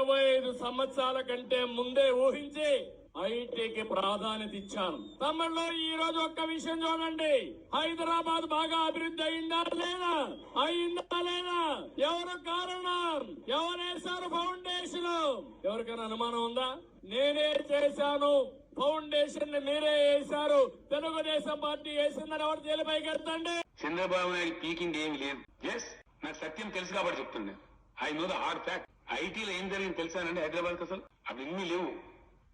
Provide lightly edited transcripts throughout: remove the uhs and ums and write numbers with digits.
25 సంవత్సరాల కంటే ముందే ఊహించి ఐటీకి ప్రాధాన్యత ఇచ్చాను. తమిళలో ఈ రోజు ఒక్క విషయం చూడండి, హైదరాబాద్ బాగా అభివృద్ధి అయిందా లేదా, అయిందా లేదా, ఎవరు కారణం, ఎవరేశారు ఫౌండేషన్, ఎవరికైనా అనుమానం ఉందా? నేనే చేశాను. ఫౌండేషన్ ని మీరే వేశారు, తెలుగుదేశం పార్టీ వేసిందని ఎవరు జైలుపైకి వెళ్తండి. చంద్రబాబు నాయుడు పీకింగ్ ఏమి లేదు. ఎస్, నాకు సత్యం తెలుసు కాబట్టి చెప్తున్నాను. I know the hard fact. ఐటీలో ఏం జరిగింది తెలుసానండి హైదరాబాద్ అసలు అవి ఇన్ని లేవు.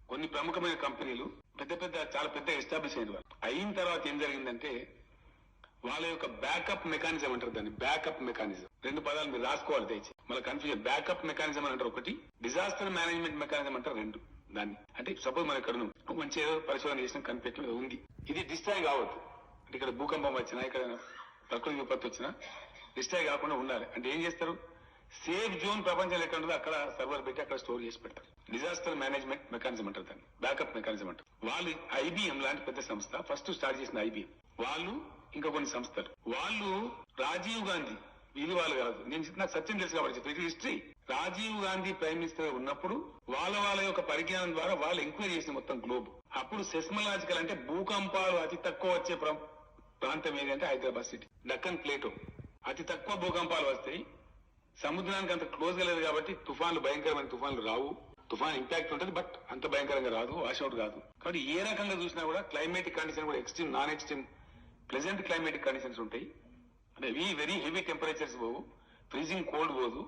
కొన్ని ప్రముఖమైన కంపెనీలు చాలా పెద్ద ఎస్టాబ్లిష్ అయిన వారు అయిన తర్వాత ఏం జరిగిందంటే వాళ్ళ యొక్క బ్యాకప్ మెకానిజం అంటారు దాన్ని. బ్యాకప్ మెకానిజం 2 పదాలు మీరు రాసుకోవాలి తెచ్చి, మళ్ళీ కన్ఫ్యూజన్. బ్యాకప్ మెకానిజం అంటారు ఒకటి, డిజాస్టర్ మేనేజ్మెంట్ మెకానిజం అంటారు రెండు. దాన్ని అంటే సపోజ్ మనం ఇక్కడ మంచి ఏదో పరిశోధన చేసిన కనిపెట్టిన ఉంది, ఇది డిస్ట్రాయ్ కావద్దు. అంటే ఇక్కడ భూకంపం వచ్చినా, ఇక్కడ ప్రకృతి విపత్తు వచ్చినా డిస్ట్రాయ్ కాకుండా ఉండాలి. అంటే ఏం చేస్తారు, సేఫ్ జోన్ ప్రపంచంలో ఎక్కడ ఉంటుందో అక్కడ సర్వర్ పెట్టి అక్కడ స్టోర్ చేసి పెడతారు. డిజాస్టర్ మేనేజ్మెంట్ మెకానిజం అంటారు దాన్ని, బ్యాకప్ మెకానిజం అంటారు. వాళ్ళు ఐబిఎం లాంటి పెద్ద సంస్థ ఫస్ట్ స్టార్ట్ చేసిన ఐబిఎం వాళ్ళు, ఇంకా కొన్ని సంస్థలు వాళ్ళు. రాజీవ్ గాంధీ వాళ్ళు కాదు, నాకు సత్యం తెలుసు కాబట్టి ఇది history. Rajiv Gandhi prime minister ఉన్నప్పుడు వాళ్ళ యొక్క పరిజ్ఞానం ద్వారా వాళ్ళు ఎంక్వైరీ చేసిన మొత్తం గ్లోబ్. అప్పుడు సెస్మలాజికల్ అంటే భూకంపాలు అతి తక్కువ వచ్చే ప్రాంతం ఏదంటే హైదరాబాద్ సిటీ. డక్కన్ ప్లేటో అతి తక్కువ భూకంపాలు వస్తాయి. సముద్రానికి అంత క్లోజ్ గా లేదు కాబట్టి తుఫాన్లు, భయంకరమైన తుఫాన్లు రావు. తుఫాన్ ఇంపాక్ట్ ఉంటుంది బట్ అంత భయంకరంగా రాదు, వాష్అవుట్ కాదు. కాబట్టి ఏ రకంగా చూసినా కూడా క్లైమేటిక్ కండిషన్ కూడా extreme, non extreme, pleasant climatic conditions ఉంటాయి. అంటే వెరీ హెవీ టెంపరేచర్స్ పోవు, ఫ్రీజింగ్ కోల్డ్ పోదు.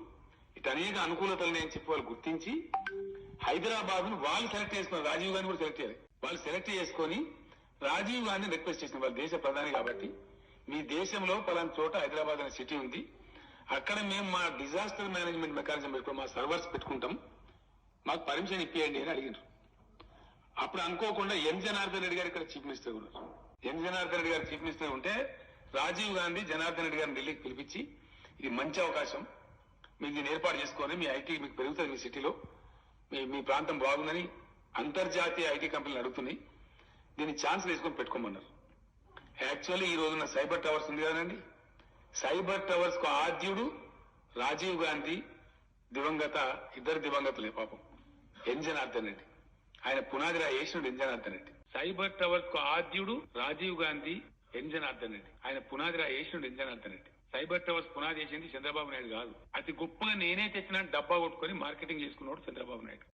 ఇటు అనేక అనుకూలతలు అని చెప్పి వాళ్ళు గుర్తించి హైదరాబాద్ ను వాళ్ళు సెలెక్ట్ చేసుకున్నారు. రాజీవ్ గాంధీ కూడా సెలెక్ట్ చేయాలి. వాళ్ళు సెలెక్ట్ చేసుకుని రాజీవ్ గాంధీ రిక్వెస్ట్ చేసిన, వాళ్ళ దేశ ప్రధాని కాబట్టి మీ దేశంలో పలానా చోట హైదరాబాద్ అనే సిటీ ఉంది, అక్కడ మేము మా డిజాస్టర్ మేనేజ్మెంట్ మెకానిజం పెట్టుకుని మా సర్వర్స్ పెట్టుకుంటాం, మాకు పర్మిషన్ ఇప్పియండి అని అడిగినారు. అప్పుడు అనుకోకుండా ఎన్ జనార్దన్ రెడ్డి గారు ఇక్కడ చీఫ్ మినిస్టర్ ఉన్నారు. ఎన్ జనార్దన్ రెడ్డి గారు చీఫ్ మినిస్టర్ ఉంటే రాజీవ్ గాంధీ జనార్దన్ రెడ్డి గారిని ఢిల్లీకి పిలిపించి, ఇది మంచి అవకాశం, మీరు దీన్ని ఏర్పాటు చేసుకొని మీ ఐటీ మీకు పెరుగుతుంది, మీ సిటీలో మీ ప్రాంతం బాగుందని అంతర్జాతీయ ఐటీ కంపెనీలు అడుగుతున్నాయి, దీన్ని ఛాన్స్ తీసుకొని పెట్టుకోమన్నారు. యాక్చువల్లీ ఈ రోజున సైబర్ టవర్స్ ఉంది కదండి, సైబర్ టవర్స్ కు ఆద్యుడు రాజీవ్ గాంధీ, ఇద్దరు దివంగతులే పాపం, ఎన్ జనార్దన్ రెడ్డి. ఆయన పునాది వేసినడు ఎన్ జనార్దన్ రెడ్డి. సైబర్ టవర్స్ కు ఆద్యుడు రాజీవ్ గాంధీ, ఎన్ జనార్దన్ రెడ్డి. ఆయన పునాది వేసినడు ఎన్ జనార్దన్ రెడ్డి. సైబర్ టవర్స్ పునాది వేసింది చంద్రబాబు నాయుడు కాదు. అతి గొప్పగా నేనే తెచ్చిన డబ్బా కొట్టుకుని మార్కెటింగ్ చేసుకున్నాడు చంద్రబాబు నాయుడు.